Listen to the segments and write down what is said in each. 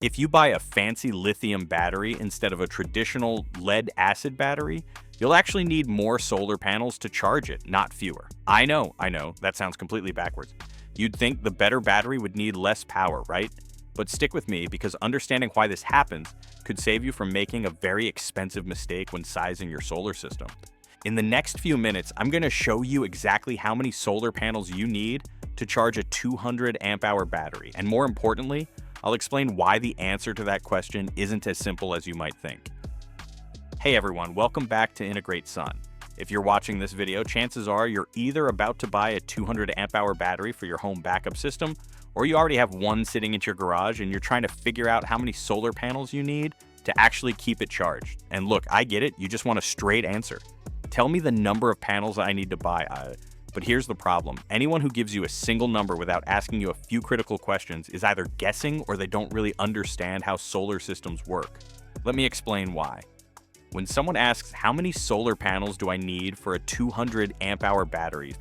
If you buy a fancy lithium battery instead of a traditional lead acid battery, you'll actually need more solar panels to charge it, not fewer. I know, that sounds completely backwards. You'd think the better battery would need less power, right? But stick with me because understanding why this happens could save you from making a very expensive mistake when sizing your solar system. In the next few minutes, I'm going to show you exactly how many solar panels you need to charge a 200 amp hour battery. And more importantly, I'll explain why the answer to that question isn't as simple as you might think. Hey everyone, welcome back to Integrate Sun. If you're watching this video, chances are you're either about to buy a 200 amp hour battery for your home backup system, or you already have one sitting at your garage and you're trying to figure out how many solar panels you need to actually keep it charged. And look, I get it, you just want a straight answer. Tell me the number of panels I need to buy. But here's the problem. Anyone who gives you a single number without asking you a few critical questions is either guessing or they don't really understand how solar systems work. Let me explain why. When someone asks, how many solar panels do I need for a 200 amp hour battery,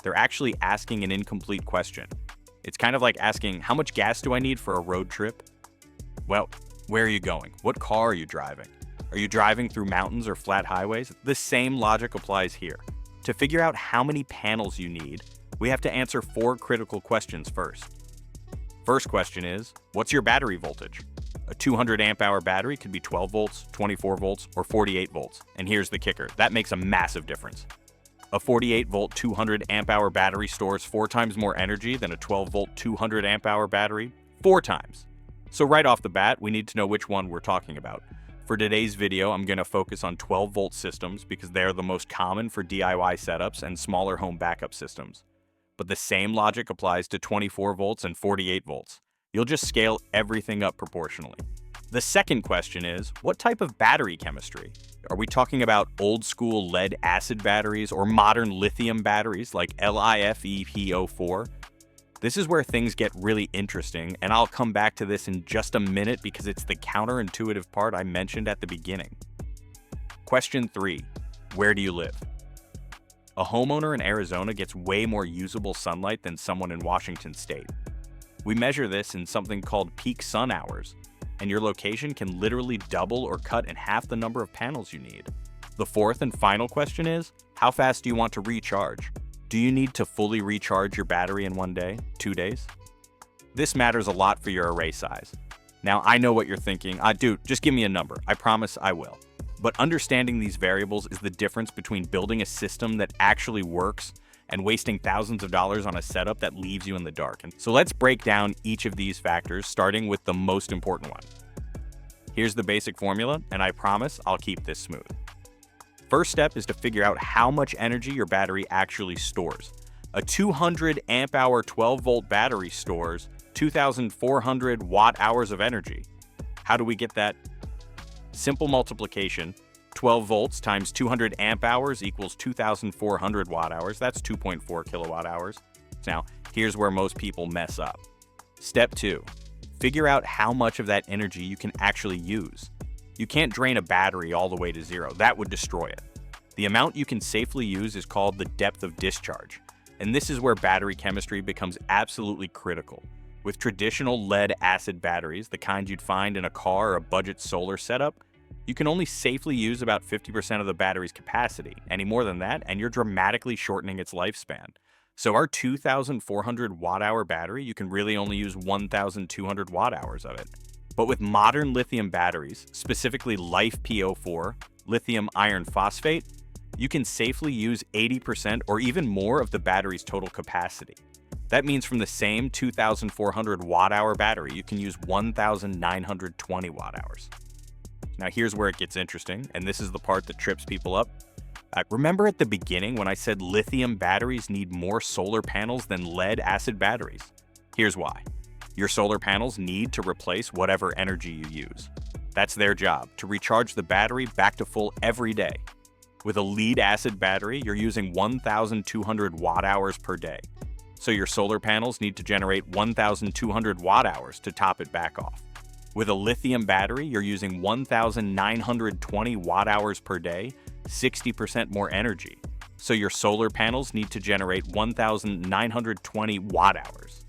they're actually asking an incomplete question. It's kind of like asking, how much gas do I need for a road trip? Well, where are you going? What car are you driving? Are you driving through mountains or flat highways? The same logic applies here. To figure out how many panels you need, we have to answer 4 critical questions first. First question is, what's your battery voltage? A 200 amp hour battery could be 12 volts, 24 volts, or 48 volts. And here's the kicker, that makes a massive difference. A 48 volt 200 amp hour battery stores 4 times more energy than a 12 volt 200 amp hour battery, 4 times. So right off the bat, we need to know which one we're talking about. For today's video, I'm going to focus on 12 volt systems because they're the most common for DIY setups and smaller home backup systems. But the same logic applies to 24 volts and 48 volts. You'll just scale everything up proportionally. The second question is, what type of battery chemistry? Are we talking about old school lead acid batteries or modern lithium batteries like LiFePO4? This is where things get really interesting, and I'll come back to this in just a minute because it's the counterintuitive part I mentioned at the beginning. Question 3. Where do you live? A homeowner in Arizona gets way more usable sunlight than someone in Washington state. We measure this in something called peak sun hours, and your location can literally double or cut in half the number of panels you need. The fourth and final question is, how fast do you want to recharge? Do you need to fully recharge your battery in 1 day, 2 days? This matters a lot for your array size. Now, I know what you're thinking, dude, just give me a number. I promise I will. But understanding these variables is the difference between building a system that actually works and wasting thousands of dollars on a setup that leaves you in the dark. And so let's break down each of these factors, starting with the most important one. Here's the basic formula, and I promise I'll keep this smooth. First step is to figure out how much energy your battery actually stores. A 200 amp hour 12 volt battery stores 2,400 watt hours of energy. How do we get that? Simple multiplication. 12 volts times 200 amp hours equals 2,400 watt hours. That's 2.4 kilowatt hours. Now, here's where most people mess up. Step 2. Figure out how much of that energy you can actually use. You can't drain a battery all the way to zero. That would destroy it. The amount you can safely use is called the depth of discharge. And this is where battery chemistry becomes absolutely critical. With traditional lead acid batteries, the kind you'd find in a car or a budget solar setup, you can only safely use about 50% of the battery's capacity. Any more than that, and you're dramatically shortening its lifespan. So our 2,400 watt hour battery, you can really only use 1,200 watt hours of it. But with modern lithium batteries, specifically LiFePO4, lithium iron phosphate, you can safely use 80% or even more of the battery's total capacity. That means from the same 2,400 watt hour battery, you can use 1,920 watt hours. Now here's where it gets interesting, and this is the part that trips people up. Remember at the beginning when I said lithium batteries need more solar panels than lead acid batteries? Here's why. Your solar panels need to replace whatever energy you use. That's their job, to recharge the battery back to full every day. With a lead acid battery, you're using 1,200 watt hours per day. So your solar panels need to generate 1,200 watt hours to top it back off. With a lithium battery, you're using 1,920 watt hours per day, 60% more energy. So your solar panels need to generate 1,920 watt hours.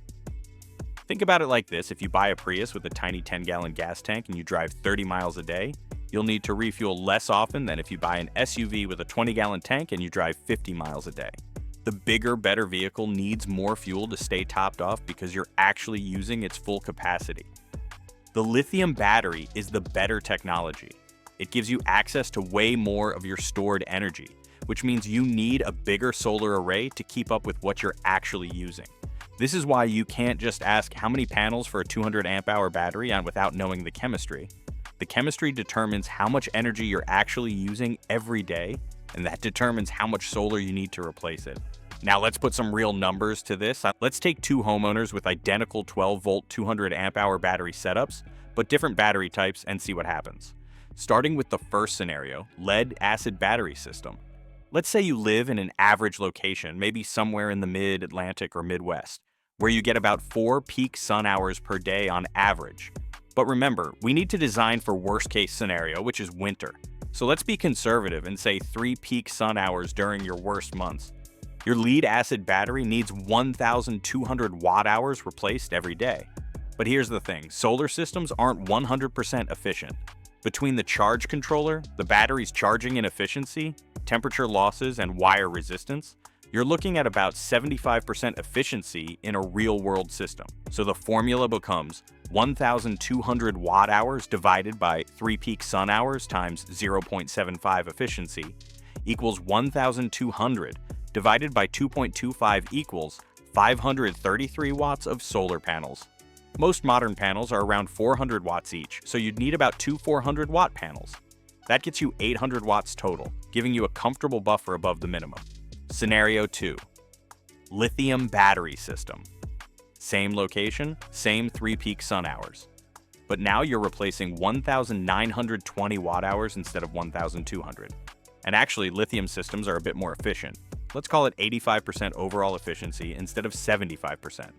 Think about it like this: if you buy a Prius with a tiny 10-gallon gas tank and you drive 30 miles a day, you'll need to refuel less often than if you buy an SUV with a 20-gallon tank and you drive 50 miles a day. The bigger, better vehicle needs more fuel to stay topped off because you're actually using its full capacity. The lithium battery is the better technology. It gives you access to way more of your stored energy, which means you need a bigger solar array to keep up with what you're actually using. This is why you can't just ask how many panels for a 200 amp hour battery without knowing the chemistry. The chemistry determines how much energy you're actually using every day, and that determines how much solar you need to replace it. Now let's put some real numbers to this. Let's take two homeowners with identical 12-volt 200 amp hour battery setups, but different battery types, and see what happens. Starting with the first scenario, lead-acid battery system. Let's say you live in an average location, maybe somewhere in the mid-Atlantic or Midwest, where you get about 4 peak sun hours per day on average. But remember, we need to design for worst-case scenario, which is winter. So let's be conservative and say 3 peak sun hours during your worst months. Your lead-acid battery needs 1,200 watt-hours replaced every day. But here's the thing, solar systems aren't 100% efficient. Between the charge controller, the battery's charging inefficiency, temperature losses, and wire resistance, you're looking at about 75% efficiency in a real-world system. So the formula becomes 1,200 watt-hours divided by 3 peak sun hours times 0.75 efficiency equals 1,200 divided by 2.25 equals 533 watts of solar panels. Most modern panels are around 400 watts each, so you'd need about two 400-watt panels. That gets you 800 watts total, giving you a comfortable buffer above the minimum. Scenario 2. Lithium battery system. Same location, same 3 peak sun hours. But now you're replacing 1,920 watt-hours instead of 1,200. And actually, lithium systems are a bit more efficient. Let's call it 85% overall efficiency instead of 75%.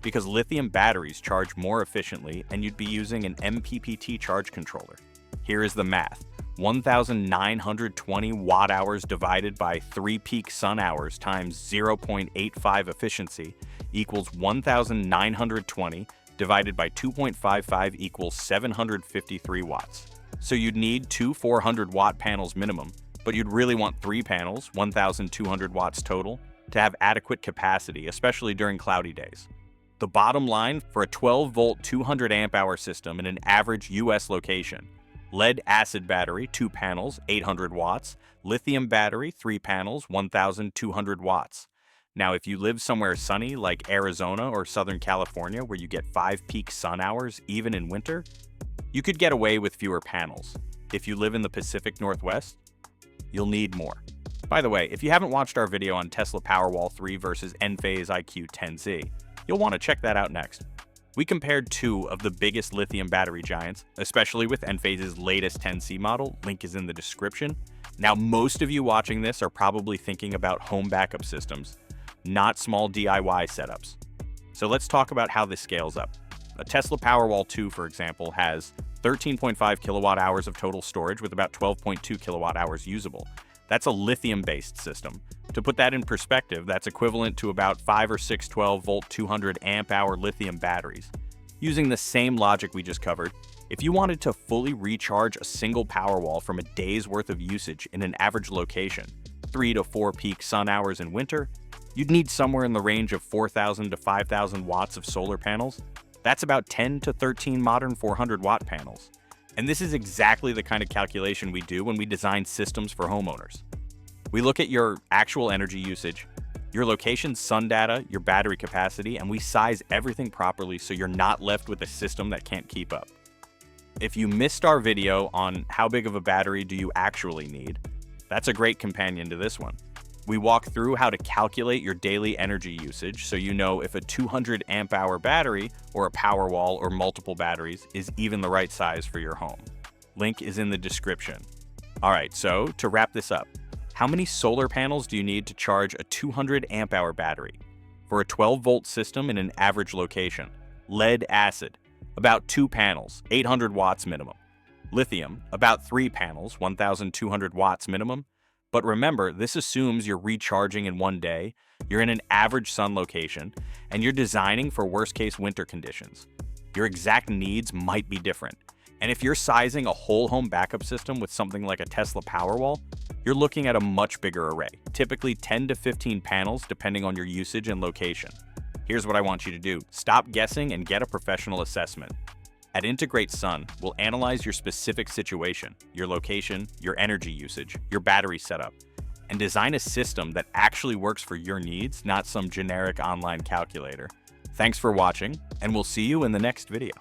Because lithium batteries charge more efficiently and you'd be using an MPPT charge controller. Here is the math. 1,920 watt-hours divided by 3 peak sun hours times 0.85 efficiency equals 1,920 divided by 2.55 equals 753 watts. So you'd need two 400-watt panels minimum, but you'd really want 3 panels, 1,200 watts total, to have adequate capacity, especially during cloudy days. The bottom line for a 12-volt 200 amp hour system in an average US location: lead-acid battery, 2 panels, 800 watts, lithium battery, 3 panels, 1,200 watts. Now, if you live somewhere sunny like Arizona or Southern California where you get 5 peak sun hours even in winter, you could get away with fewer panels. If you live in the Pacific Northwest, you'll need more. By the way, if you haven't watched our video on Tesla Powerwall 3 versus Enphase IQ 10Z, you'll want to check that out next. We compared 2 of the biggest lithium battery giants, especially with Enphase's latest 10C model, link is in the description. Now, most of you watching this are probably thinking about home backup systems, not small DIY setups. So let's talk about how this scales up. A Tesla Powerwall 2, for example, has 13.5 kilowatt hours of total storage with about 12.2 kilowatt hours usable. That's a lithium-based system. To put that in perspective, that's equivalent to about 5 or 6 12-volt 200 amp hour lithium batteries. Using the same logic we just covered, if you wanted to fully recharge a single Powerwall from a day's worth of usage in an average location, 3 to 4 peak sun hours in winter, you'd need somewhere in the range of 4,000 to 5,000 watts of solar panels. That's about 10 to 13 modern 400-watt panels. And this is exactly the kind of calculation we do when we design systems for homeowners. We look at your actual energy usage, your location's sun data, your battery capacity, and we size everything properly so you're not left with a system that can't keep up. If you missed our video on how big of a battery do you actually need, that's a great companion to this one. We walk through how to calculate your daily energy usage so you know if a 200 amp hour battery or a Powerwall or multiple batteries is even the right size for your home. Link is in the description. All right, so to wrap this up, how many solar panels do you need to charge a 200 amp hour battery? For a 12-volt system in an average location, lead acid, about 2 panels, 800 watts minimum. Lithium, about 3 panels, 1,200 watts minimum. But remember, this assumes you're recharging in one day, you're in an average sun location, and you're designing for worst-case winter conditions. Your exact needs might be different. And if you're sizing a whole home backup system with something like a Tesla Powerwall, you're looking at a much bigger array, typically 10 to 15 panels depending on your usage and location. Here's what I want you to do. Stop guessing and get a professional assessment. At Integrate Sun, we'll analyze your specific situation, your location, your energy usage, your battery setup, and design a system that actually works for your needs, not some generic online calculator. Thanks for watching, and we'll see you in the next video.